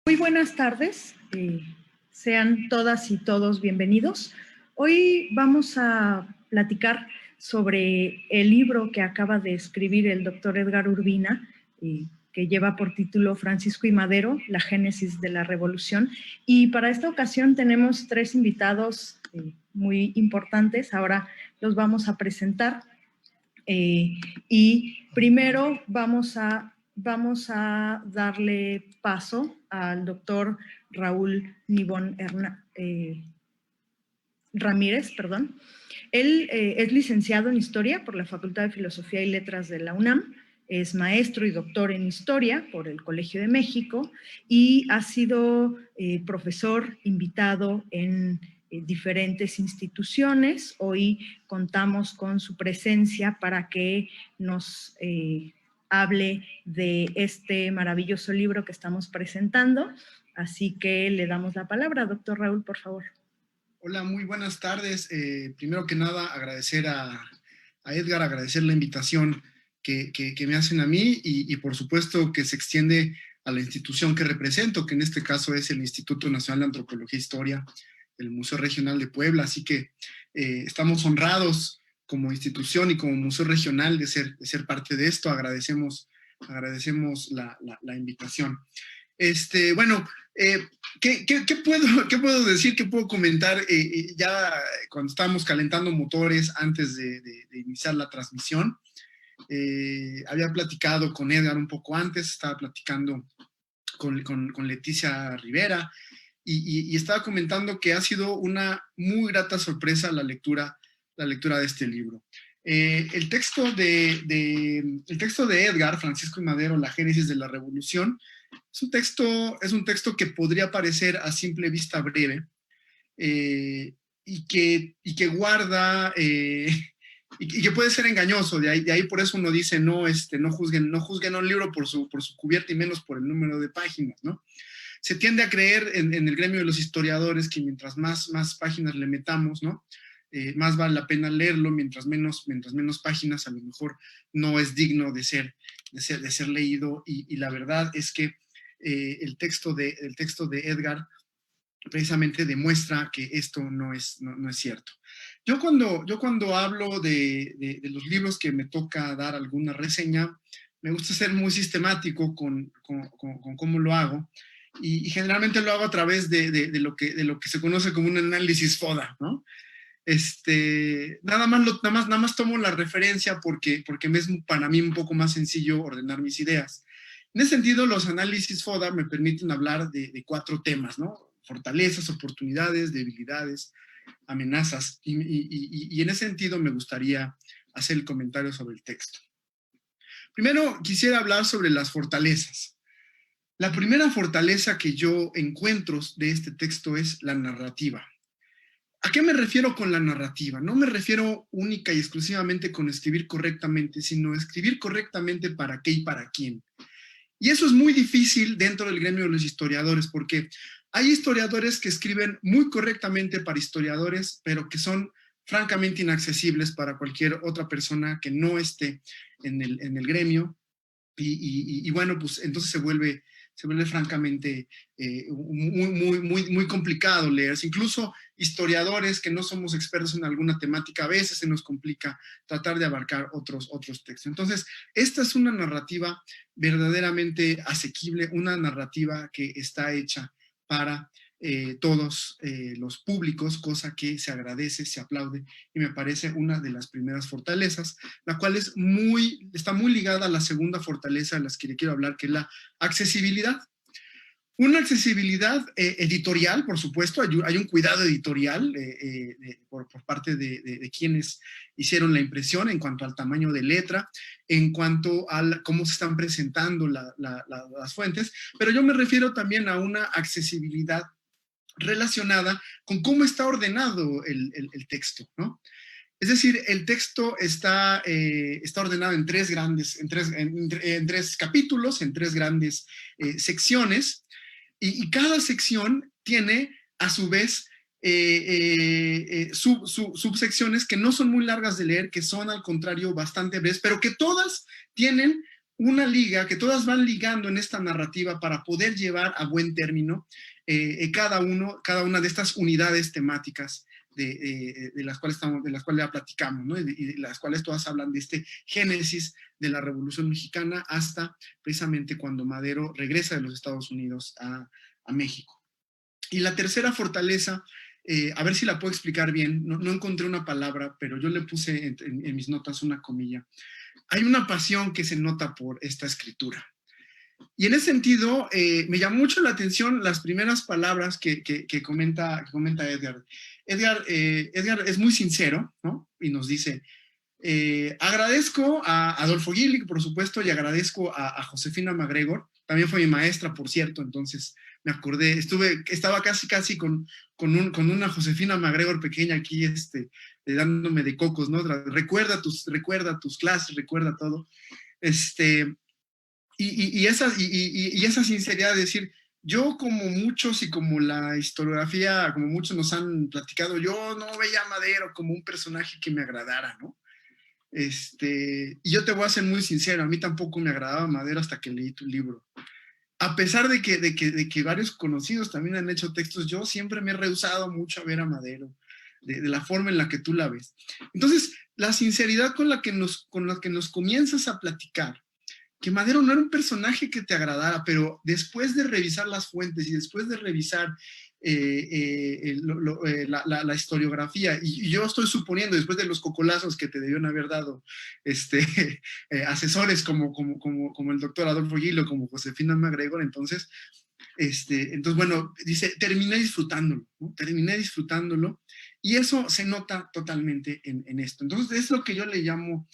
Muy buenas tardes, sean todas y todos bienvenidos. Hoy vamos a platicar sobre el libro que acaba de escribir el doctor Edgar Urbina, que lleva por título Francisco I. Madero, la génesis de la revolución. Y para esta ocasión tenemos tres invitados muy importantes, ahora los vamos a presentar. Y primero vamos a darle paso al doctor Raúl Nibón Ramírez, perdón. Él es licenciado en Historia por la Facultad de Filosofía y Letras de la UNAM, es maestro y doctor en Historia por el Colegio de México y ha sido profesor invitado en diferentes instituciones. Hoy contamos con su presencia para que nos hable de este maravilloso libro que estamos presentando. Así que le damos la palabra. Doctor Raúl, por favor. Hola, muy buenas tardes. Primero que nada, agradecer a Edgar, agradecer la invitación que me hacen a mí y por supuesto que se extiende a la institución que represento, que en este caso es el Instituto Nacional de Antropología e Historia del Museo Regional de Puebla. Así que estamos honrados como institución y como museo regional de ser parte de esto. Agradecemos la invitación. Bueno, ¿qué puedo decir? ¿Qué puedo comentar? Ya cuando estábamos calentando motores antes de iniciar la transmisión, había platicado con Edgar un poco antes, estaba platicando con Leticia Rivera y estaba comentando que ha sido una muy grata sorpresa la lectura de este libro. El texto de Edgar, Francisco I. Madero, La génesis de la revolución, es un texto que podría parecer a simple vista breve y que guarda y que puede ser engañoso. De ahí por eso uno dice no juzguen a un libro por su cubierta y menos por el número de páginas, ¿no? Se tiende a creer en el gremio de los historiadores que mientras más páginas le metamos, ¿no? Más vale la pena leerlo, mientras menos páginas a lo mejor no es digno de ser leído, y la verdad es que el texto de Edgar precisamente demuestra que esto no es cierto. Yo cuando hablo de los libros que me toca dar alguna reseña, me gusta ser muy sistemático con cómo lo hago, y generalmente lo hago a través de lo que se conoce como un análisis FODA, ¿no? Nada más tomo la referencia porque es para mí un poco más sencillo ordenar mis ideas. En ese sentido, los análisis FODA me permiten hablar de 4 temas, ¿no? Fortalezas, oportunidades, debilidades, amenazas, y en ese sentido me gustaría hacer el comentario sobre el texto. Primero, quisiera hablar sobre las fortalezas. La primera fortaleza que yo encuentro de este texto es la narrativa. ¿A qué me refiero con la narrativa? No me refiero única y exclusivamente con escribir correctamente, sino escribir correctamente para qué y para quién. Y eso es muy difícil dentro del gremio de los historiadores, porque hay historiadores que escriben muy correctamente para historiadores, pero que son francamente inaccesibles para cualquier otra persona que no esté en el gremio. Y bueno, pues entonces se vuelve francamente muy complicado leerse. Incluso historiadores que no somos expertos en alguna temática, a veces se nos complica tratar de abarcar otros textos. Entonces, esta es una narrativa verdaderamente asequible, una narrativa que está hecha para todos los públicos, cosa que se agradece, se aplaude, y me parece una de las primeras fortalezas, la cual está muy ligada a la segunda fortaleza de las que le quiero hablar, que es la accesibilidad. Una accesibilidad editorial, por supuesto, hay un cuidado editorial por parte de quienes hicieron la impresión en cuanto al tamaño de letra, en cuanto a cómo se están presentando las fuentes, pero yo me refiero también a una accesibilidad relacionada con cómo está ordenado el texto, ¿no? Es decir, el texto está ordenado en tres capítulos, en 3 grandes secciones, y cada sección tiene a su vez subsecciones que no son muy largas de leer, que son al contrario bastante breves, pero que todas tienen una liga, que todas van ligando en esta narrativa para poder llevar a buen término cada una de estas unidades temáticas de las cuales ya platicamos, ¿no? Y de las cuales todas hablan de este génesis de la Revolución Mexicana hasta precisamente cuando Madero regresa de los Estados Unidos a México. Y la tercera fortaleza, a ver si la puedo explicar bien, no encontré una palabra, pero yo le puse en mis notas una comilla. Hay una pasión que se nota por esta escritura. Y en ese sentido, me llamó mucho la atención las primeras palabras que comenta Edgar. Edgar es muy sincero, ¿no? Y nos dice, agradezco a Adolfo Gili, por supuesto, y agradezco a Josefina MacGregor. También fue mi maestra, por cierto, entonces me acordé, estaba casi con una Josefina MacGregor pequeña aquí, dándome de cocos, ¿no? Recuerda tus clases, recuerda todo. Y esa sinceridad de decir, yo como muchos y como la historiografía, como muchos nos han platicado, yo no veía a Madero como un personaje que me agradara, ¿no? Y yo te voy a ser muy sincero, a mí tampoco me agradaba Madero hasta que leí tu libro. A pesar de que varios conocidos también han hecho textos, yo siempre me he rehusado mucho a ver a Madero, de la forma en la que tú la ves. Entonces, la sinceridad con la que nos comienzas a platicar, que Madero no era un personaje que te agradara, pero después de revisar las fuentes y después de revisar la historiografía, y yo estoy suponiendo, después de los cocolazos que te debieron haber dado asesores como el doctor Adolfo Gilo, como Josefina MacGregor, entonces, bueno, dice, terminé disfrutándolo, ¿no? Terminé disfrutándolo, y eso se nota totalmente en esto. Entonces, es lo que yo le llamo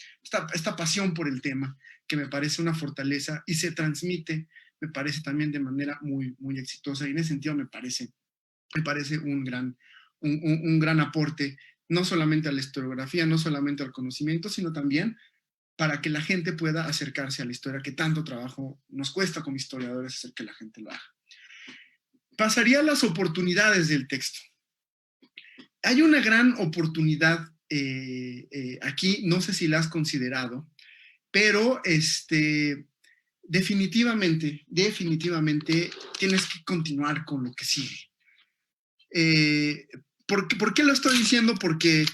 esta pasión por el tema, que me parece una fortaleza y se transmite, me parece también de manera muy, muy exitosa, y en ese sentido me parece un gran aporte, no solamente a la historiografía, no solamente al conocimiento, sino también para que la gente pueda acercarse a la historia, que tanto trabajo nos cuesta como historiadores hacer que la gente lo haga. Pasaría a las oportunidades del texto. Hay una gran oportunidad aquí, no sé si la has considerado, pero definitivamente tienes que continuar con lo que sigue. ¿Por qué lo estoy diciendo? Porque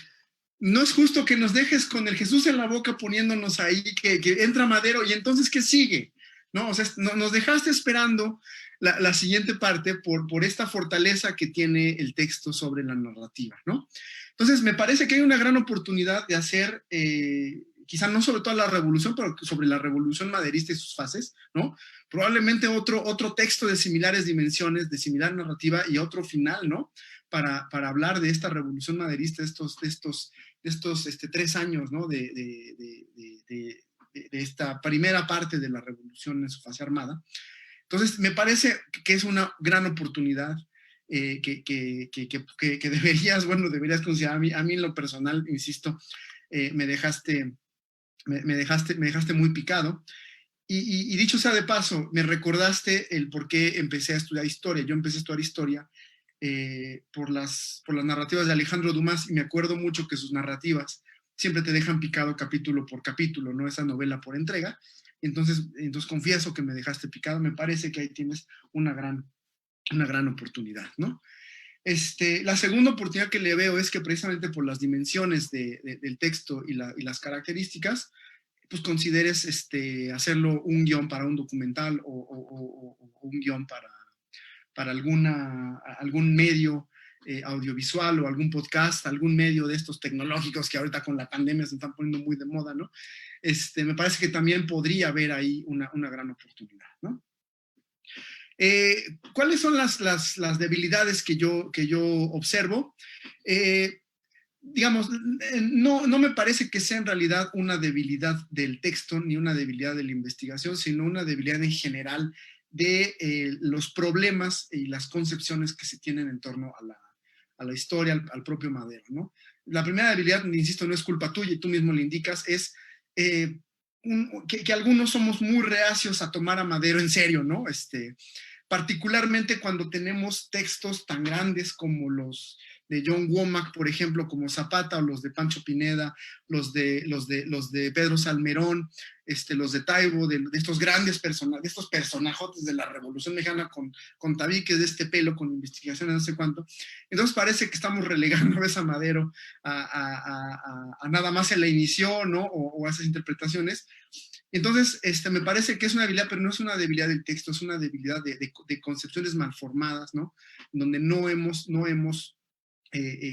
no es justo que nos dejes con el Jesús en la boca poniéndonos ahí que entra Madero y entonces ¿qué sigue? ¿No? O sea, nos dejaste esperando la siguiente parte por esta fortaleza que tiene el texto sobre la narrativa, ¿no? Entonces, me parece que hay una gran oportunidad de hacer, quizá no sobre toda la revolución, pero sobre la revolución maderista y sus fases, ¿no? Probablemente otro texto de similares dimensiones, de similar narrativa y otro final, ¿no? Para hablar de esta revolución maderista, de estos 3 años, ¿no? De esta primera parte de la revolución en su fase armada. Entonces, me parece que es una gran oportunidad que deberías considerar. A mí en lo personal, insisto, me dejaste muy picado. Y dicho sea de paso, me recordaste el por qué empecé a estudiar historia. Yo empecé a estudiar historia por las narrativas de Alejandro Dumas, y me acuerdo mucho que sus narrativas siempre te dejan picado capítulo por capítulo, no esa novela por entrega. Entonces confieso que me dejaste picado. Me parece que ahí tienes una gran oportunidad, ¿no? La segunda oportunidad que le veo es que precisamente por las dimensiones del texto y las características, pues consideres hacerlo un guión para un documental o un guión para algún medio audiovisual o algún podcast, algún medio de estos tecnológicos que ahorita con la pandemia se están poniendo muy de moda, ¿no? Me parece que también podría haber ahí una gran oportunidad, ¿no? ¿Cuáles son las debilidades que yo observo? Digamos, no me parece que sea en realidad una debilidad del texto ni una debilidad de la investigación, sino una debilidad en general de los problemas y las concepciones que se tienen en torno a la historia, al propio Madero, ¿no? La primera debilidad, insisto, no es culpa tuya, y tú mismo le indicas, es que algunos somos muy reacios a tomar a Madero en serio, ¿no? particularmente cuando tenemos textos tan grandes como los de John Womack, por ejemplo, como Zapata, o los de Pancho Pineda, los de Pedro Salmerón, los de Taibo, de estos grandes personajes, de estos personajotes de la Revolución Mexicana con tabiques de este pelo, con investigaciones, no sé cuánto. Entonces parece que estamos relegando a Besa Madero a nada más se la inició, ¿no? O a esas interpretaciones. Entonces, me parece que es una debilidad, pero no es una debilidad del texto, es una debilidad de concepciones malformadas, ¿no? Donde no hemos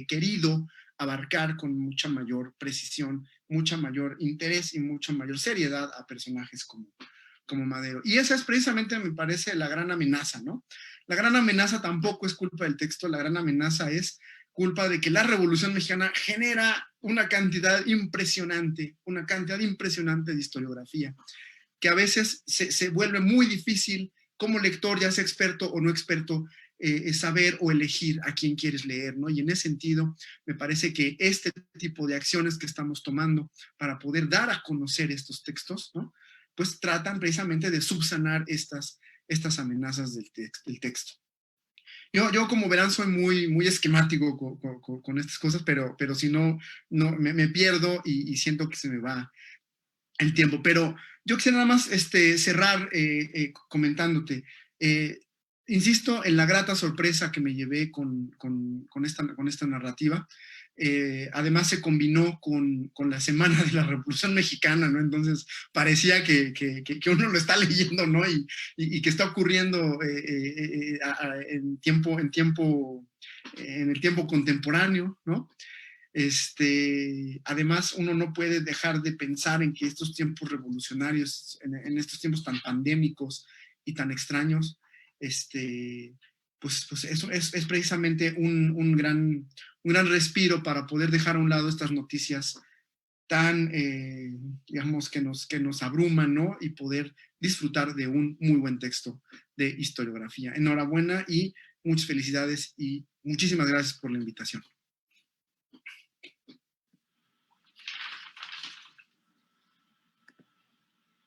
querido abarcar con mucha mayor precisión, mucha mayor interés y mucha mayor seriedad a personajes como Madero. Y esa es precisamente, me parece, la gran amenaza, ¿no? La gran amenaza tampoco es culpa del texto, la gran amenaza es culpa de que la Revolución Mexicana genera una cantidad impresionante de historiografía, que a veces se vuelve muy difícil como lector, ya sea experto o no experto, saber o elegir a quién quieres leer, ¿no? Y en ese sentido, me parece que este tipo de acciones que estamos tomando para poder dar a conocer estos textos, ¿no? Pues tratan precisamente de subsanar estas amenazas del texto. Yo, como verán, soy muy esquemático con estas cosas, pero si no me pierdo y siento que se me va el tiempo. Pero yo quisiera nada más cerrar comentándote. Insisto en la grata sorpresa que me llevé con esta narrativa. Además se combinó con la Semana de la Revolución Mexicana, ¿no? Entonces parecía que uno lo está leyendo, ¿no? Y que está ocurriendo en el tiempo contemporáneo, ¿no? Además, uno no puede dejar de pensar en que estos tiempos revolucionarios, en estos tiempos tan pandémicos y tan extraños, pues eso es precisamente un gran respiro para poder dejar a un lado estas noticias tan, digamos, que nos abruman, ¿no? Y poder disfrutar de un muy buen texto de historiografía. Enhorabuena y muchas felicidades y muchísimas gracias por la invitación.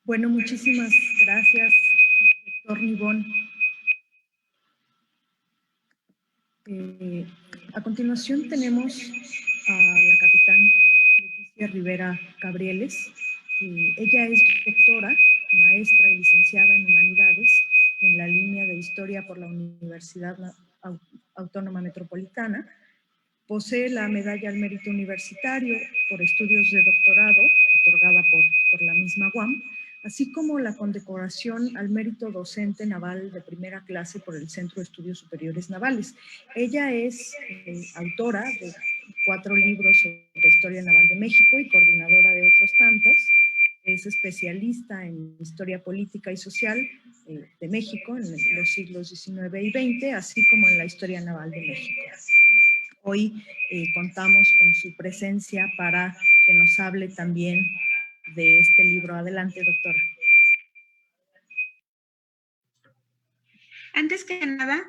Bueno, muchísimas gracias, doctor Nibón. A continuación tenemos a la capitán Leticia Rivera Cabrieles. Ella es doctora, maestra y licenciada en Humanidades en la línea de Historia por la Universidad Autónoma Metropolitana. Posee la medalla al mérito universitario por estudios de doctorado, otorgada por la misma UAM, así como la condecoración al mérito docente naval de primera clase por el Centro de Estudios Superiores Navales. Ella es autora de 4 libros sobre historia naval de México y coordinadora de otros tantos. Es especialista en historia política y social de México en los siglos XIX y XX, así como en la historia naval de México. Hoy contamos con su presencia para que nos hable también de este libro. Adelante, doctora. Antes que nada,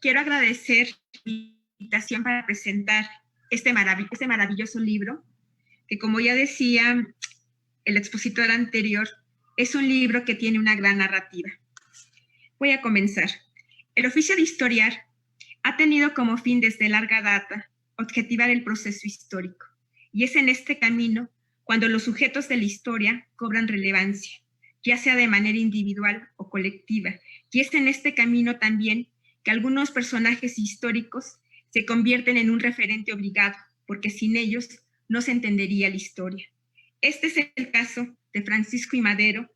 quiero agradecer la invitación para presentar este maravilloso libro, que, como ya decía el expositor anterior, es un libro que tiene una gran narrativa. Voy a comenzar. El oficio de historiar ha tenido como fin desde larga data objetivar el proceso histórico, y es en este camino cuando los sujetos de la historia cobran relevancia, ya sea de manera individual o colectiva, y es en este camino también que algunos personajes históricos se convierten en un referente obligado, porque sin ellos no se entendería la historia. Este es el caso de Francisco I. Madero,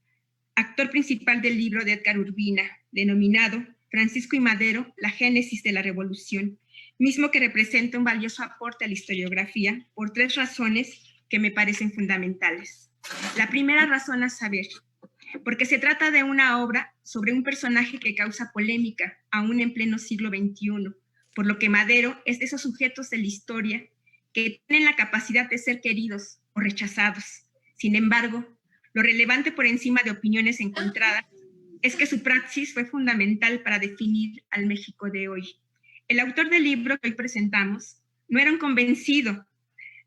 actor principal del libro de Edgar Urbina, denominado Francisco I. Madero, la génesis de la revolución, mismo que representa un valioso aporte a la historiografía por 3 razones que me parecen fundamentales. La primera razón a saber, porque se trata de una obra sobre un personaje que causa polémica aún en pleno siglo XXI, por lo que Madero es de esos sujetos de la historia que tienen la capacidad de ser queridos o rechazados. Sin embargo, lo relevante por encima de opiniones encontradas es que su praxis fue fundamental para definir al México de hoy. El autor del libro que hoy presentamos no era un convencido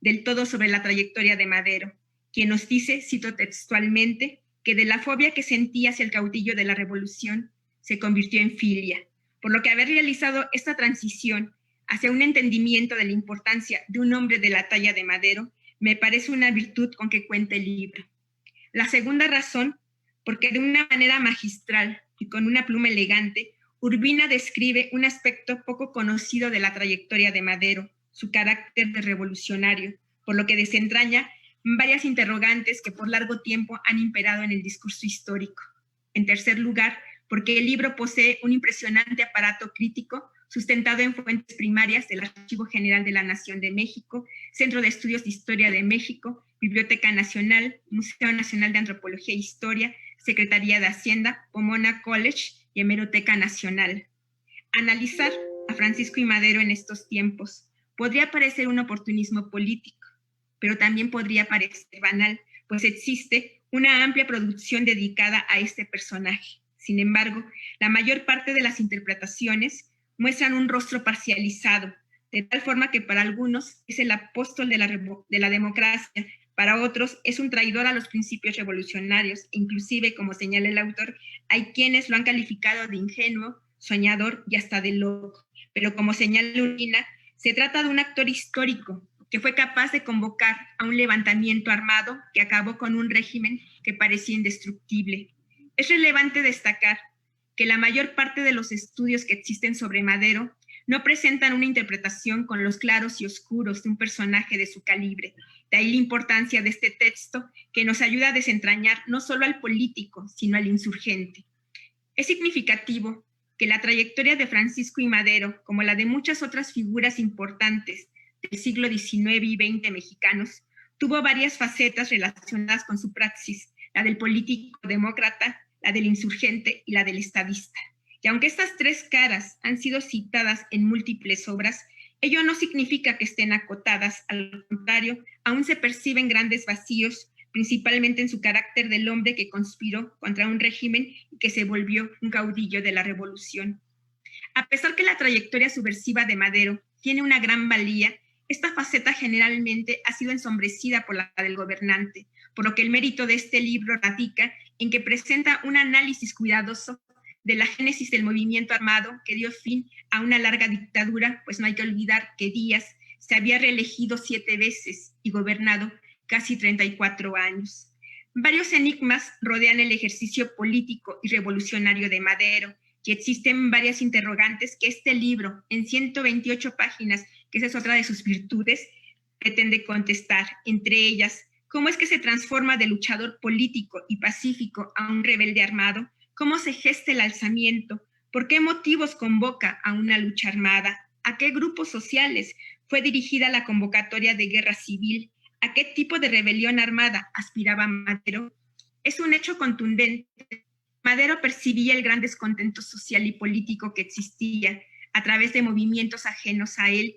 del todo sobre la trayectoria de Madero, quien nos dice, cito textualmente, que de la fobia que sentía hacia el caudillo de la revolución se convirtió en filia, por lo que haber realizado esta transición hacia un entendimiento de la importancia de un hombre de la talla de Madero me parece una virtud con que cuenta el libro. La segunda razón, porque de una manera magistral y con una pluma elegante, Urbina describe un aspecto poco conocido de la trayectoria de Madero, su carácter de revolucionario, por lo que desentraña varias interrogantes que por largo tiempo han imperado en el discurso histórico. En tercer lugar, porque el libro posee un impresionante aparato crítico sustentado en fuentes primarias del Archivo General de la Nación de México, Centro de Estudios de Historia de México, Biblioteca Nacional, Museo Nacional de Antropología e Historia, Secretaría de Hacienda, Pomona College y Hemeroteca Nacional. Analizar a Francisco I. Madero en estos tiempos podría parecer un oportunismo político, pero también podría parecer banal, pues existe una amplia producción dedicada a este personaje. Sin embargo, la mayor parte de las interpretaciones muestran un rostro parcializado, de tal forma que para algunos es el apóstol de la democracia, para otros es un traidor a los principios revolucionarios, e inclusive, como señala el autor, hay quienes lo han calificado de ingenuo, soñador y hasta de loco. Pero como señala Urbina, se trata de un actor histórico que fue capaz de convocar a un levantamiento armado que acabó con un régimen que parecía indestructible. Es relevante destacar que la mayor parte de los estudios que existen sobre Madero no presentan una interpretación con los claros y oscuros de un personaje de su calibre. De ahí la importancia de este texto que nos ayuda a desentrañar no solo al político, sino al insurgente. Es significativo que la trayectoria de Francisco I. Madero, como la de muchas otras figuras importantes del siglo XIX y XX mexicanos, tuvo varias facetas relacionadas con su praxis, la del político demócrata, la del insurgente y la del estadista. Y aunque estas tres caras han sido citadas en múltiples obras, ello no significa que estén acotadas, al contrario, aún se perciben grandes vacíos, principalmente en su carácter del hombre que conspiró contra un régimen y que se volvió un caudillo de la revolución. A pesar que la trayectoria subversiva de Madero tiene una gran valía, esta faceta generalmente ha sido ensombrecida por la del gobernante, por lo que el mérito de este libro radica en que presenta un análisis cuidadoso de la génesis del movimiento armado que dio fin a una larga dictadura, pues no hay que olvidar que Díaz se había reelegido 7 veces y gobernado casi 34 años. Varios enigmas rodean el ejercicio político y revolucionario de Madero, y existen varias interrogantes que este libro, en 128 páginas, que esa es otra de sus virtudes, pretende contestar. Entre ellas, ¿cómo es que se transforma de luchador político y pacífico a un rebelde armado? ¿Cómo se gesta el alzamiento? ¿Por qué motivos convoca a una lucha armada? ¿A qué grupos sociales fue dirigida la convocatoria de guerra civil? ¿A qué tipo de rebelión armada aspiraba Madero? Es un hecho contundente. Madero percibía el gran descontento social y político que existía a través de movimientos ajenos a él,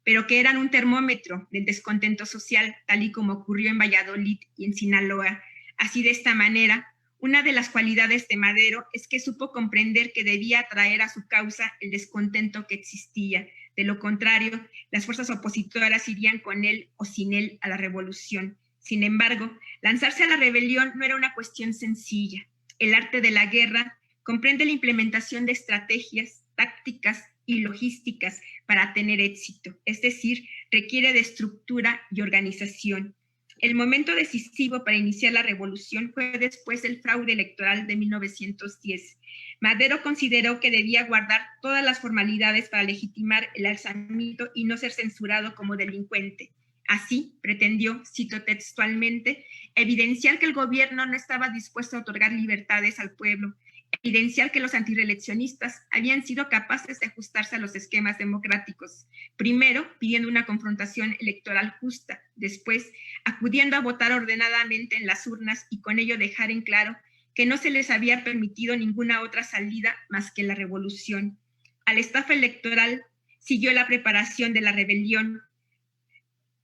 pero que eran un termómetro del descontento social, tal y como ocurrió en Valladolid y en Sinaloa. Así, de esta manera, una de las cualidades de Madero es que supo comprender que debía atraer a su causa el descontento que existía. De lo contrario, las fuerzas opositoras irían con él o sin él a la revolución. Sin embargo, lanzarse a la rebelión no era una cuestión sencilla. El arte de la guerra comprende la implementación de estrategias, tácticas y logísticas para tener éxito, es decir, requiere de estructura y organización. El momento decisivo para iniciar la revolución fue después del fraude electoral de 1910. Madero consideró que debía guardar todas las formalidades para legitimar el alzamiento y no ser censurado como delincuente. Así, pretendió, cito textualmente, evidenciar que el gobierno no estaba dispuesto a otorgar libertades al pueblo, evidenciar que los antireeleccionistas habían sido capaces de ajustarse a los esquemas democráticos, primero pidiendo una confrontación electoral justa, después acudiendo a votar ordenadamente en las urnas y con ello dejar en claro que no se les había permitido ninguna otra salida más que la revolución. Al estafa electoral siguió la preparación de la rebelión,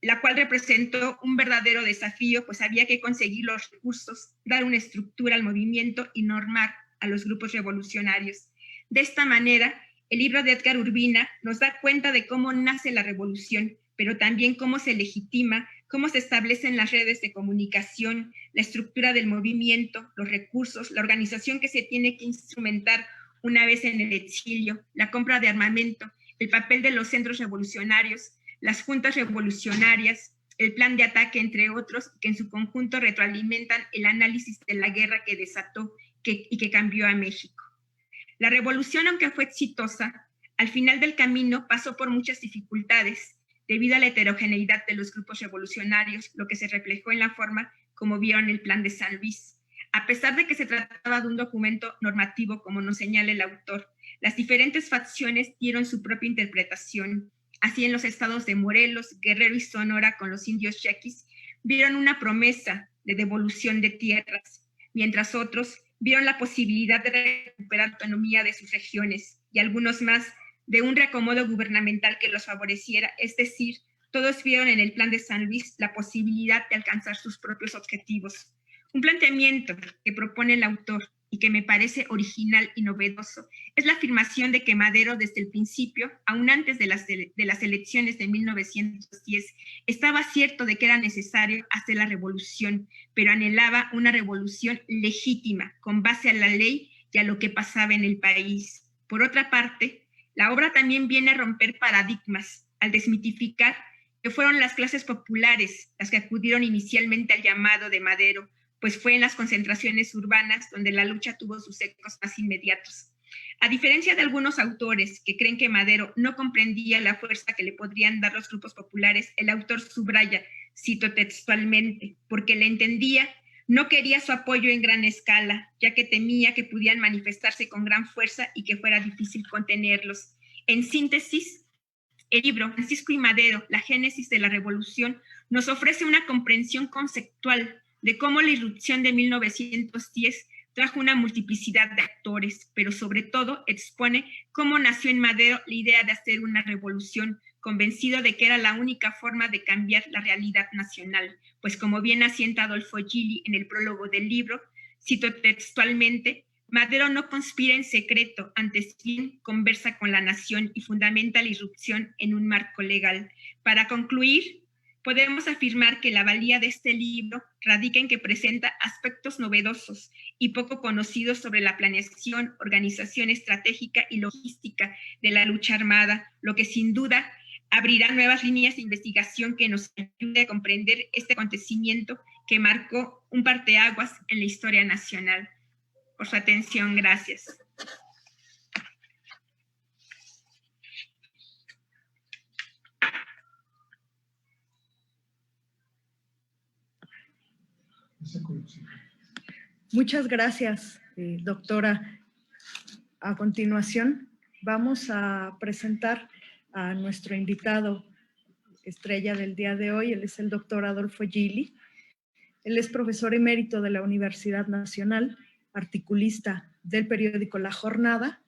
la cual representó un verdadero desafío, pues había que conseguir los recursos, dar una estructura al movimiento y normar a los grupos revolucionarios. De esta manera, el libro de Edgar Urbina nos da cuenta de cómo nace la revolución, pero también cómo se legitima, cómo se establecen las redes de comunicación, la estructura del movimiento, los recursos, la organización que se tiene que instrumentar una vez en el exilio, la compra de armamento, el papel de los centros revolucionarios, las juntas revolucionarias, el plan de ataque, entre otros, que en su conjunto retroalimentan el análisis de la guerra que desató y que cambió a México. La revolución, aunque fue exitosa, al final del camino pasó por muchas dificultades debido a la heterogeneidad de los grupos revolucionarios, lo que se reflejó en la forma como vieron el Plan de San Luis. A pesar de que se trataba de un documento normativo, como nos señala el autor, las diferentes facciones dieron su propia interpretación. Así, en los estados de Morelos, Guerrero y Sonora, con los indios yaquis, vieron una promesa de devolución de tierras, mientras otros vieron la posibilidad de recuperar autonomía de sus regiones, y algunos más de un reacomodo gubernamental que los favoreciera, es decir, todos vieron en el Plan de San Luis la posibilidad de alcanzar sus propios objetivos. Un planteamiento que propone el autor y que me parece original y novedoso es la afirmación de que Madero, desde el principio, aún antes de las elecciones de 1910, estaba cierto de que era necesario hacer la revolución, pero anhelaba una revolución legítima, con base a la ley y a lo que pasaba en el país. Por otra parte, la obra también viene a romper paradigmas, al desmitificar que fueron las clases populares las que acudieron inicialmente al llamado de Madero, pues fue en las concentraciones urbanas donde la lucha tuvo sus ecos más inmediatos. A diferencia de algunos autores que creen que Madero no comprendía la fuerza que le podrían dar los grupos populares, el autor subraya, cito textualmente, porque le entendía, no quería su apoyo en gran escala, ya que temía que pudieran manifestarse con gran fuerza y que fuera difícil contenerlos. En síntesis, el libro Francisco y Madero, la génesis de la revolución, nos ofrece una comprensión conceptual de cómo la irrupción de 1910 trajo una multiplicidad de actores, pero sobre todo expone cómo nació en Madero la idea de hacer una revolución, convencido de que era la única forma de cambiar la realidad nacional, pues como bien asienta Adolfo Gili en el prólogo del libro, cito textualmente, Madero no conspira en secreto, antes bien conversa con la nación y fundamenta la irrupción en un marco legal. Para concluir, podemos afirmar que la valía de este libro radica en que presenta aspectos novedosos y poco conocidos sobre la planeación, organización estratégica y logística de la lucha armada, lo que sin duda abrirá nuevas líneas de investigación que nos ayude a comprender este acontecimiento que marcó un parteaguas en la historia nacional. Por su atención, gracias. Muchas gracias, doctora. A continuación, vamos a presentar a nuestro invitado estrella del día de hoy. Él es el doctor Adolfo Gili. Él es profesor emérito de la Universidad Nacional, articulista del periódico La Jornada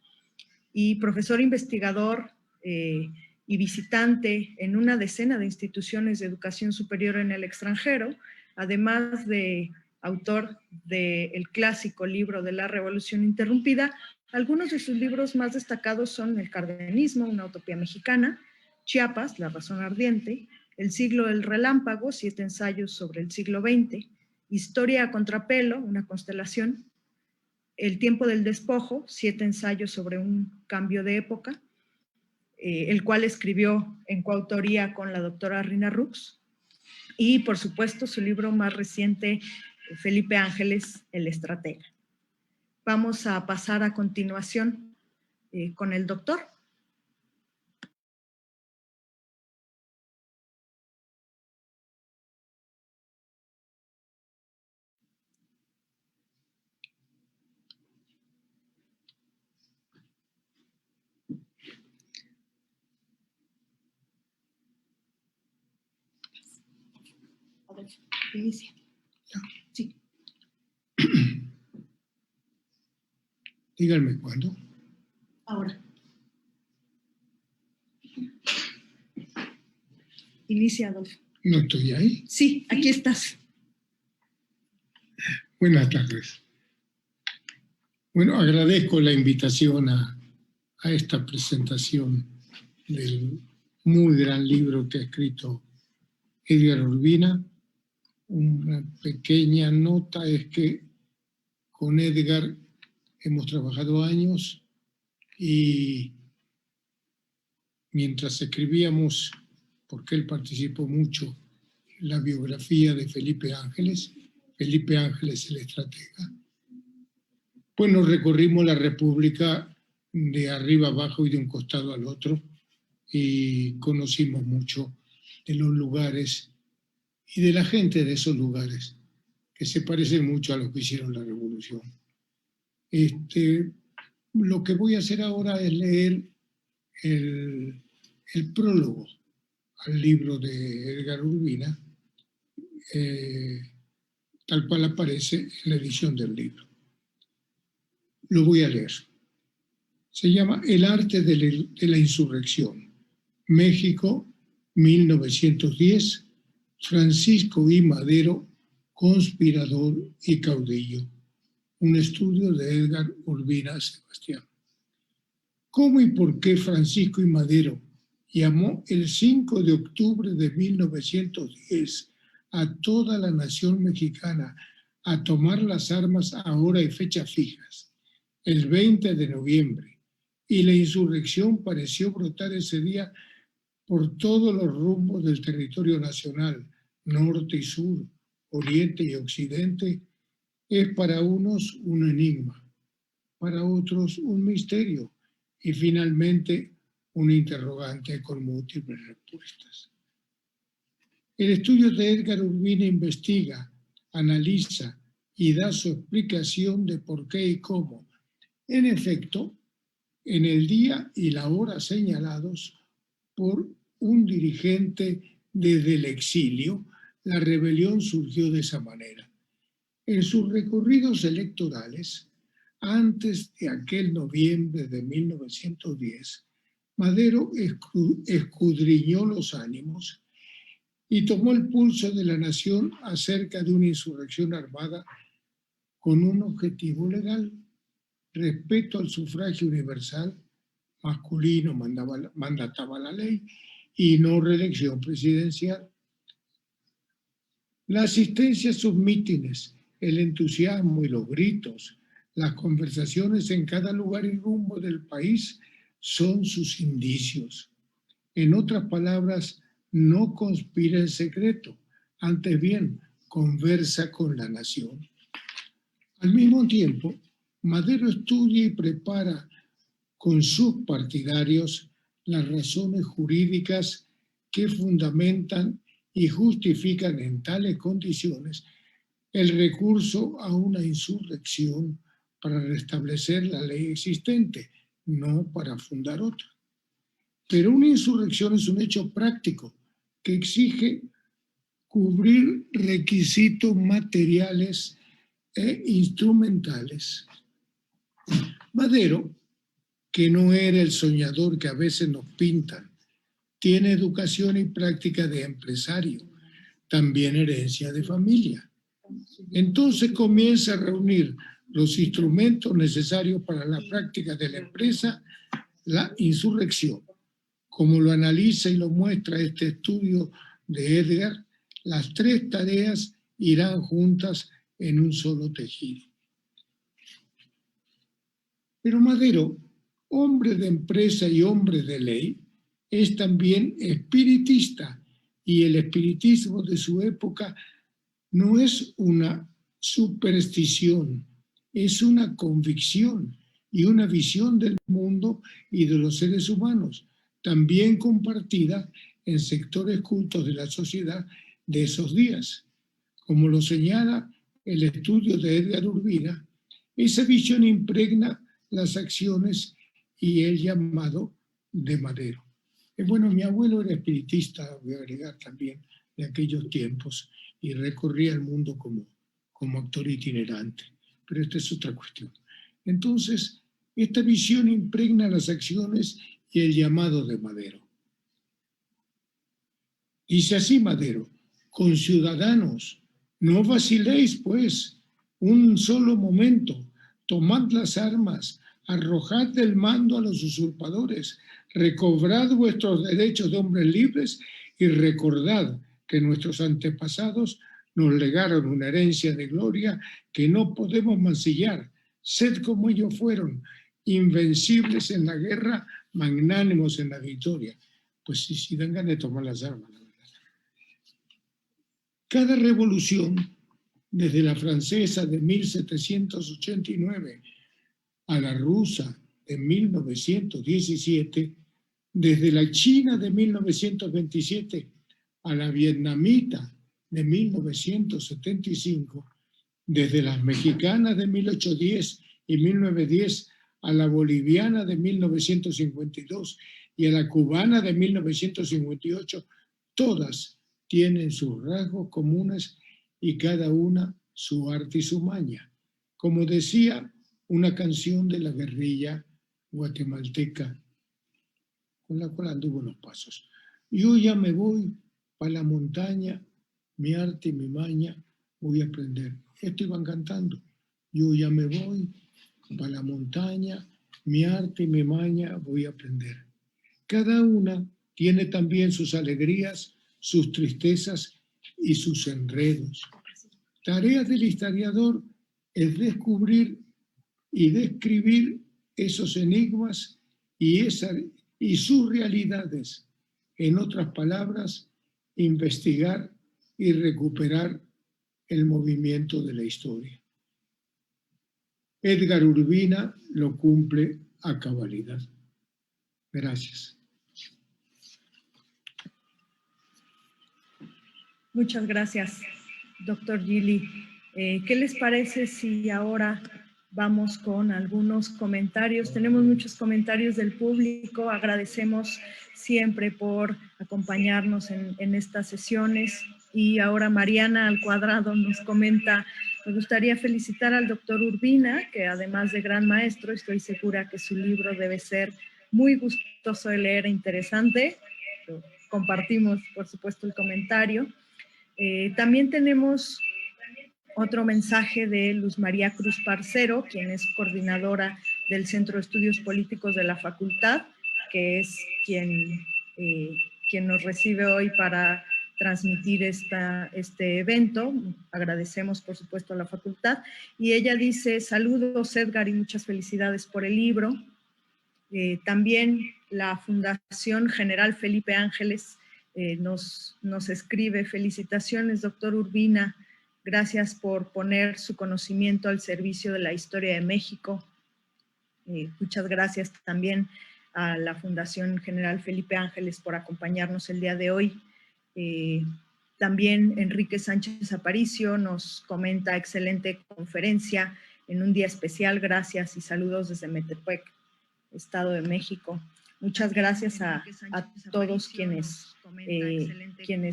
y profesor investigador y visitante en una decena de instituciones de educación superior en el extranjero, además de autor del clásico libro de la Revolución Interrumpida. Algunos de sus libros más destacados son El Cardenismo, una utopía mexicana, Chiapas, La razón ardiente, El siglo del relámpago, 7 ensayos sobre el siglo XX, Historia a contrapelo, una constelación, El tiempo del despojo, 7 ensayos sobre un cambio de época, el cual escribió en coautoría con la doctora Rina Rux, y por supuesto su libro más reciente, Felipe Ángeles, El estratega. Vamos a pasar a continuación con el doctor. Inicia. Sí. Díganme cuándo. Ahora. Inicia, Adolfo. ¿No estoy ahí? Sí, aquí estás. Buenas tardes. Bueno, agradezco la invitación a esta presentación del muy gran libro que ha escrito Edgar Urbina. Una pequeña nota es que con Edgar hemos trabajado años Y mientras escribíamos, porque él participó mucho en la biografía de Felipe Ángeles el estratega, pues nos recorrimos la República de arriba abajo y de un costado al otro y conocimos mucho de los lugares y de la gente de esos lugares, que se parecen mucho a los que hicieron la revolución. Lo que voy a hacer ahora es leer el prólogo al libro de Edgar Urbina, tal cual aparece en la edición del libro. Lo voy a leer. Se llama El arte de la insurrección. México, 1910, Francisco I. Madero, conspirador y caudillo. Un estudio de Edgar Urbina Sebastián. ¿Cómo y por qué Francisco I. Madero llamó el 5 de octubre de 1910 a toda la nación mexicana a tomar las armas a hora y fecha fijas, el 20 de noviembre, y la insurrección pareció brotar ese día por todos los rumbos del territorio nacional, norte y sur, oriente y occidente, es para unos un enigma, para otros un misterio y finalmente un interrogante con múltiples respuestas. El estudio de Edgar Urbina investiga, analiza y da su explicación de por qué y cómo. En efecto, en el día y la hora señalados por un dirigente desde el exilio, la rebelión surgió de esa manera. En sus recorridos electorales, antes de aquel noviembre de 1910, Madero escudriñó los ánimos y tomó el pulso de la nación acerca de una insurrección armada con un objetivo legal: respeto al sufragio universal, masculino mandataba la ley, y no reelección presidencial. La asistencia a sus mítines, el entusiasmo y los gritos, las conversaciones en cada lugar y rumbo del país son sus indicios. En otras palabras, no conspira en secreto, antes bien, conversa con la nación. Al mismo tiempo, Madero estudia y prepara con sus partidarios las razones jurídicas que fundamentan y justifican en tales condiciones el recurso a una insurrección para restablecer la ley existente, no para fundar otra. Pero una insurrección es un hecho práctico que exige cubrir requisitos materiales e instrumentales. Madero, que no era el soñador que a veces nos pintan, tiene educación y práctica de empresario, también herencia de familia. Entonces comienza a reunir los instrumentos necesarios para la práctica de la empresa, la insurrección. Como lo analiza y lo muestra este estudio de Edgar, las tres tareas irán juntas en un solo tejido. Pero Madero, hombre de empresa y hombre de ley, es también espiritista, y el espiritismo de su época no es una superstición, es una convicción y una visión del mundo y de los seres humanos, también compartida en sectores cultos de la sociedad de esos días. Como lo señala el estudio de Edgar Urbina, esa visión impregna las acciones y el llamado de Madero. Bueno, mi abuelo era espiritista, voy a agregar también, de aquellos tiempos, y recorría el mundo como actor itinerante. Pero esta es otra cuestión. Entonces, esta visión impregna las acciones y el llamado de Madero. Dice así Madero: conciudadanos, no vaciléis, pues, un solo momento, tomad las armas, arrojad del mando a los usurpadores, recobrad vuestros derechos de hombres libres y recordad que nuestros antepasados nos legaron una herencia de gloria que no podemos mancillar. Sed como ellos fueron, invencibles en la guerra, magnánimos en la victoria. Pues sí, dan ganas de tomar las armas, la verdad. Cada revolución, desde la francesa de 1789 a la rusa de 1917, desde la China de 1927 a la vietnamita de 1975, desde las mexicanas de 1810 y 1910 a la boliviana de 1952 y a la cubana de 1958, todas tienen sus rasgos comunes y cada una su arte y su maña. Como decía una canción de la guerrilla guatemalteca con la cual anduvo los pasos. Yo ya me voy para la montaña, mi arte y mi maña voy a aprender. Esto iban cantando. Yo ya me voy para la montaña, mi arte y mi maña voy a aprender. Cada una tiene también sus alegrías, sus tristezas y sus enredos. Tarea del historiador es descubrir y describir esos enigmas y sus realidades. En otras palabras, investigar y recuperar el movimiento de la historia. Edgar Urbina lo cumple a cabalidad. Gracias. Muchas gracias, doctor Gili. ¿Qué les parece si ahora vamos con algunos comentarios? Tenemos muchos comentarios del público. Agradecemos siempre por acompañarnos en estas sesiones. Y ahora Mariana al cuadrado nos comenta: me gustaría felicitar al doctor Urbina, que además de gran maestro, estoy segura que su libro debe ser muy gustoso de leer e interesante. Compartimos, por supuesto, el comentario. También tenemos otro mensaje de Luz María Cruz Parcero, quien es coordinadora del Centro de Estudios Políticos de la Facultad, que es quien nos recibe hoy para transmitir este evento. Agradecemos, por supuesto, a la facultad. Y ella dice: saludos, Edgar, y muchas felicidades por el libro. También la Fundación General Felipe Ángeles nos escribe: felicitaciones, doctor Urbina, gracias por poner su conocimiento al servicio de la historia de México. Muchas gracias también a la Fundación General Felipe Ángeles por acompañarnos el día de hoy. También Enrique Sánchez Aparicio nos comenta: excelente conferencia en un día especial, gracias y saludos desde Metepec, Estado de México. Muchas gracias a todos quienes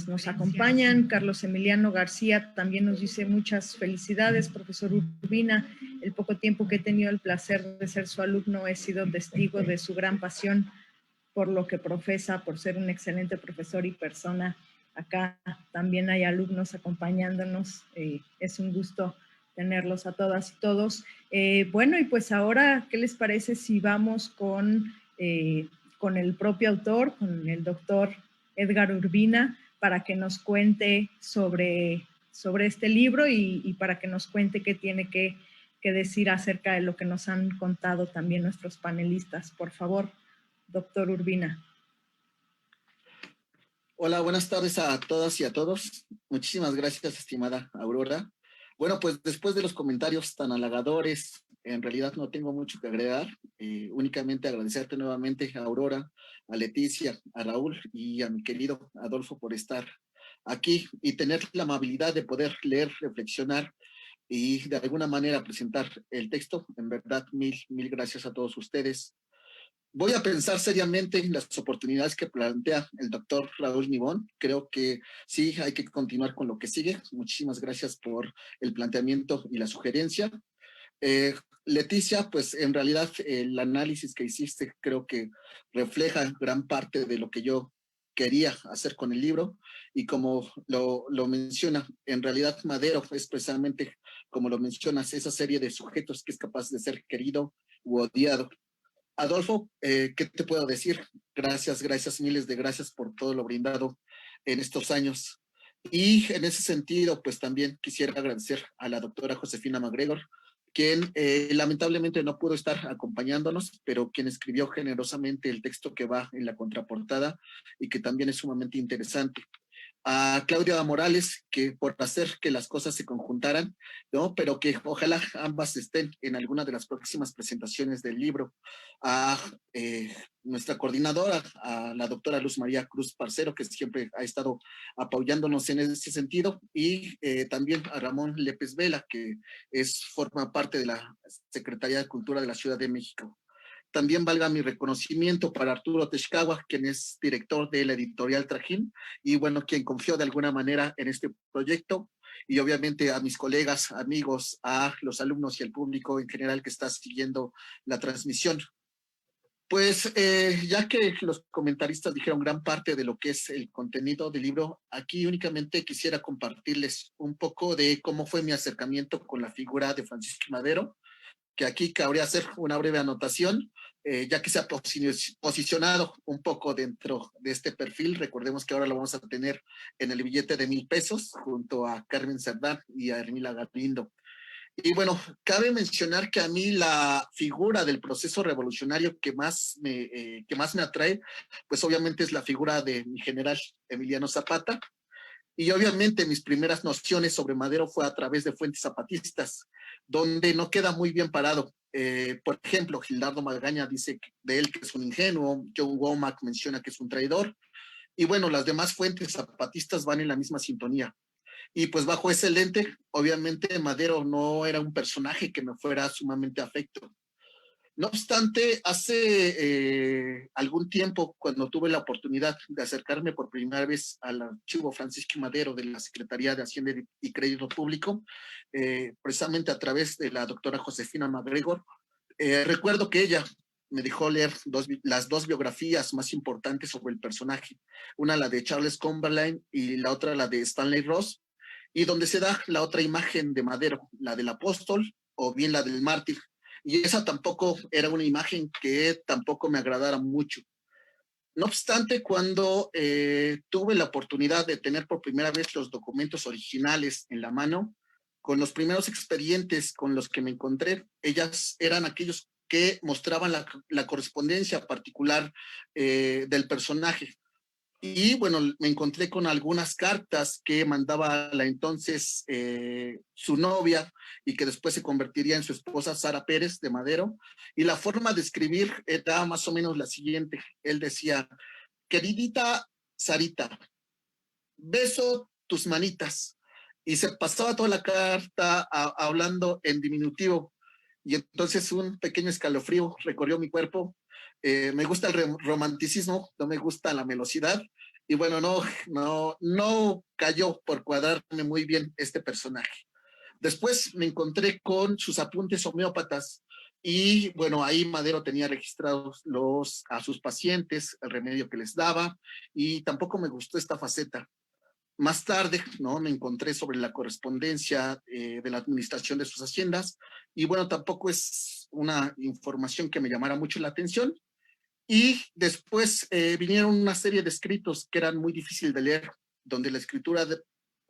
nos acompañan. Carlos Emiliano García también nos dice: muchas felicidades, profesor Urbina. El poco tiempo que he tenido el placer de ser su alumno, he sido testigo de su gran pasión por lo que profesa, por ser un excelente profesor y persona. Acá también hay alumnos acompañándonos. Es un gusto tenerlos a todas y todos. Bueno, y pues ahora, ¿qué les parece si vamos con el propio autor, con el doctor Edgar Urbina, para que nos cuente sobre este libro y para que nos cuente qué tiene que decir acerca de lo que nos han contado también nuestros panelistas? Por favor, doctor Urbina. Hola, buenas tardes a todas y a todos. Muchísimas gracias, estimada Aurora. Bueno, pues después de los comentarios tan halagadores, en realidad no tengo mucho que agregar. Únicamente agradecerte nuevamente a Aurora, a Leticia, a Raúl y a mi querido Adolfo por estar aquí y tener la amabilidad de poder leer, reflexionar y de alguna manera presentar el texto. En verdad, mil gracias a todos ustedes. Voy a pensar seriamente en las oportunidades que plantea el doctor Raúl Nibón. Creo que sí, hay que continuar con lo que sigue. Muchísimas gracias por el planteamiento y la sugerencia. Leticia, pues en realidad el análisis que hiciste creo que refleja gran parte de lo que yo quería hacer con el libro, y como lo menciona, en realidad Madero es precisamente, como lo mencionas, esa serie de sujetos que es capaz de ser querido u odiado. Adolfo, ¿qué te puedo decir? Gracias, miles de gracias por todo lo brindado en estos años. Y en ese sentido, pues también quisiera agradecer a la doctora Josefina MacGregor quien lamentablemente no pudo estar acompañándonos, pero quien escribió generosamente el texto que va en la contraportada y que también es sumamente interesante. A Claudia Morales, que por hacer que las cosas se conjuntaran, ¿no? Pero que ojalá ambas estén en alguna de las próximas presentaciones del libro. A nuestra coordinadora, a la doctora Luz María Cruz Parcero, que siempre ha estado apoyándonos en ese sentido, y también a Ramón Lépez Vela, que forma parte de la Secretaría de Cultura de la Ciudad de México. También valga mi reconocimiento para Arturo Texcagua, quien es director de la editorial Trajín, y bueno, quien confió de alguna manera en este proyecto, y obviamente a mis colegas, amigos, a los alumnos y al público en general que está siguiendo la transmisión. Pues ya que los comentaristas dijeron gran parte de lo que es el contenido del libro, aquí únicamente quisiera compartirles un poco de cómo fue mi acercamiento con la figura de Francisco Madero, que aquí cabría hacer una breve anotación, ya que se ha posicionado un poco dentro de este perfil. Recordemos que ahora lo vamos a tener en el billete de 1,000 pesos, junto a Carmen Cerdán y a Hermila Galindo. Y bueno, cabe mencionar que a mí la figura del proceso revolucionario que más me atrae, pues obviamente es la figura de mi general Emiliano Zapata. Y obviamente mis primeras nociones sobre Madero fue a través de fuentes zapatistas, donde no queda muy bien parado. Por ejemplo, Gildardo Magaña dice de él que es un ingenuo, John Womack menciona que es un traidor, y bueno, las demás fuentes zapatistas van en la misma sintonía. Y pues bajo ese lente, obviamente Madero no era un personaje que me fuera sumamente afecto. No obstante, hace algún tiempo, cuando tuve la oportunidad de acercarme por primera vez al archivo Francisco Madero de la Secretaría de Hacienda y Crédito Público, precisamente a través de la doctora Josefina MacGregor, recuerdo que ella me dejó leer las dos biografías más importantes sobre el personaje, una la de Charles Cumberland y la otra la de Stanley Ross, y donde se da la otra imagen de Madero, la del apóstol o bien la del mártir. Y esa tampoco era una imagen que tampoco me agradara mucho. No obstante, cuando tuve la oportunidad de tener por primera vez los documentos originales en la mano, con los primeros expedientes con los que me encontré, ellas eran aquellos que mostraban la correspondencia particular del personaje. Y bueno, me encontré con algunas cartas que mandaba la entonces su novia y que después se convertiría en su esposa Sara Pérez de Madero. Y la forma de escribir era más o menos la siguiente. Él decía, queridita Sarita, beso tus manitas. Y se pasaba toda la carta hablando en diminutivo. Y entonces un pequeño escalofrío recorrió mi cuerpo. Me gusta el romanticismo, no me gusta la melosidad. Y bueno, no cayó por cuadrarme muy bien este personaje. Después me encontré con sus apuntes homeópatas y bueno, ahí Madero tenía registrados a sus pacientes, el remedio que les daba, y tampoco me gustó esta faceta. Más tarde, ¿no? Me encontré sobre la correspondencia de la administración de sus haciendas y bueno, tampoco es una información que me llamara mucho la atención. Y después vinieron una serie de escritos que eran muy difíciles de leer, donde la escritura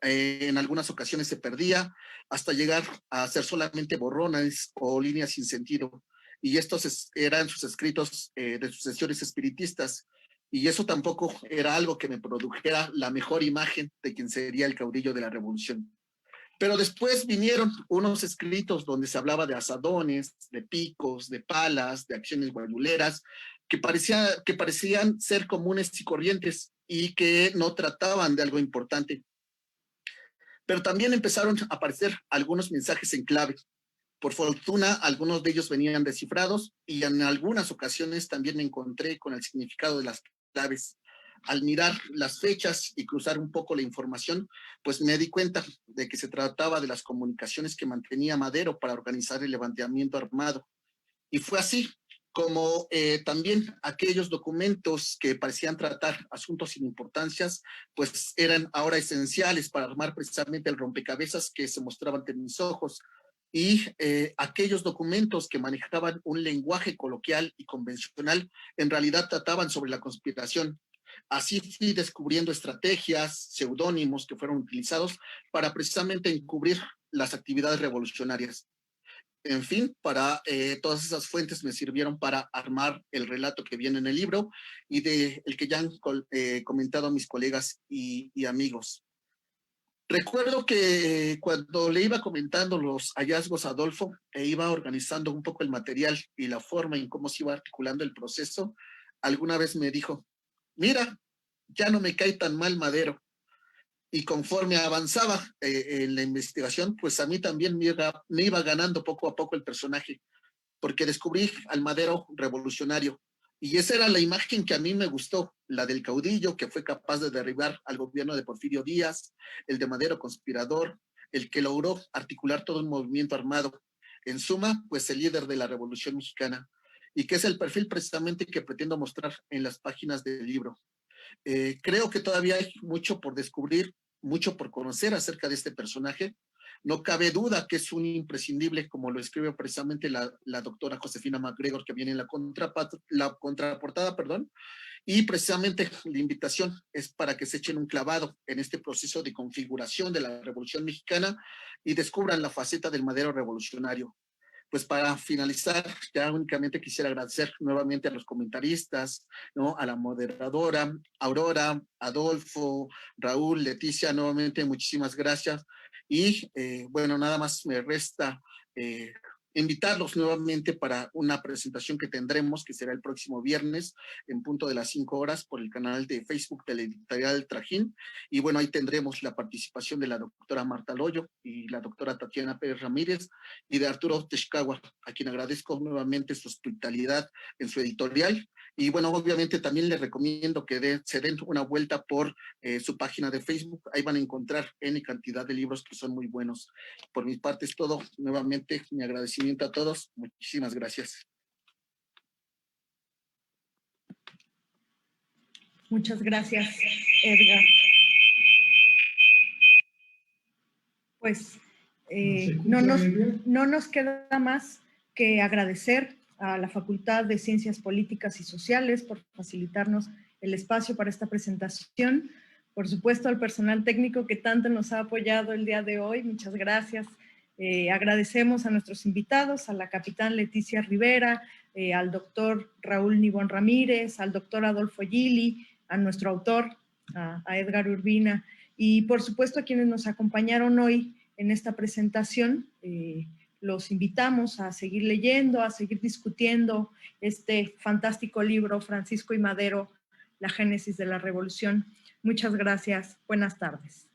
en algunas ocasiones se perdía hasta llegar a ser solamente borrones o líneas sin sentido. Y estos eran sus escritos de sus sesiones espiritistas. Y eso tampoco era algo que me produjera la mejor imagen de quien sería el caudillo de la revolución. Pero después vinieron unos escritos donde se hablaba de asadones, de picos, de palas, de acciones guayuleras, que parecían ser comunes y corrientes y que no trataban de algo importante. Pero también empezaron a aparecer algunos mensajes en clave. Por fortuna, algunos de ellos venían descifrados y en algunas ocasiones también me encontré con el significado de las claves. Al mirar las fechas y cruzar un poco la información, pues me di cuenta de que se trataba de las comunicaciones que mantenía Madero para organizar el levantamiento armado. Y fue así como también aquellos documentos que parecían tratar asuntos sin importancias, pues eran ahora esenciales para armar precisamente el rompecabezas que se mostraba ante mis ojos. Y aquellos documentos que manejaban un lenguaje coloquial y convencional, en realidad trataban sobre la conspiración. Así fui descubriendo estrategias, seudónimos que fueron utilizados para precisamente encubrir las actividades revolucionarias. En fin, para todas esas fuentes me sirvieron para armar el relato que viene en el libro y de el que ya han comentado mis colegas y amigos. Recuerdo que cuando le iba comentando los hallazgos a Adolfo e iba organizando un poco el material y la forma en cómo se iba articulando el proceso, alguna vez me dijo, mira, ya no me cae tan mal Madero. Y conforme avanzaba en la investigación, pues a mí también me iba ganando poco a poco el personaje, porque descubrí al Madero revolucionario. Y esa era la imagen que a mí me gustó, la del caudillo que fue capaz de derribar al gobierno de Porfirio Díaz, el de Madero conspirador, el que logró articular todo un movimiento armado. En suma, pues el líder de la Revolución Mexicana, y que es el perfil precisamente que pretendo mostrar en las páginas del libro. Creo que todavía hay mucho por descubrir, mucho por conocer acerca de este personaje. No cabe duda que es un imprescindible, como lo escribe precisamente la doctora Josefina MacGregor, que viene en la contraportada, y precisamente la invitación es para que se echen un clavado en este proceso de configuración de la Revolución Mexicana y descubran la faceta del Madero revolucionario. Pues para finalizar, ya únicamente quisiera agradecer nuevamente a los comentaristas, ¿no? A la moderadora, Aurora, Adolfo, Raúl, Leticia, nuevamente muchísimas gracias. Y bueno, nada más me resta invitarlos nuevamente para una presentación que tendremos, que será el próximo viernes, en punto de las 5 horas, por el canal de Facebook de la Editorial Trajín. Y bueno, ahí tendremos la participación de la doctora Marta Loyo y la doctora Tatiana Pérez Ramírez y de Arturo Texcagua, a quien agradezco nuevamente su hospitalidad en su editorial. Y bueno, obviamente también les recomiendo que se den una vuelta por su página de Facebook. Ahí van a encontrar N cantidad de libros que son muy buenos. Por mi parte es todo. Nuevamente, mi agradecimiento a todos. Muchísimas gracias. Muchas gracias, Edgar. Pues no nos queda más que agradecer a la Facultad de Ciencias Políticas y Sociales por facilitarnos el espacio para esta presentación. Por supuesto, al personal técnico que tanto nos ha apoyado el día de hoy, muchas gracias. Agradecemos a nuestros invitados, a la capitán Leticia Rivera, al doctor Raúl Nibón Ramírez, al doctor Adolfo Gili, a nuestro autor, a Edgar Urbina, y por supuesto a quienes nos acompañaron hoy en esta presentación. Los invitamos a seguir leyendo, a seguir discutiendo este fantástico libro, Francisco y Madero, La génesis de la revolución. Muchas gracias. Buenas tardes.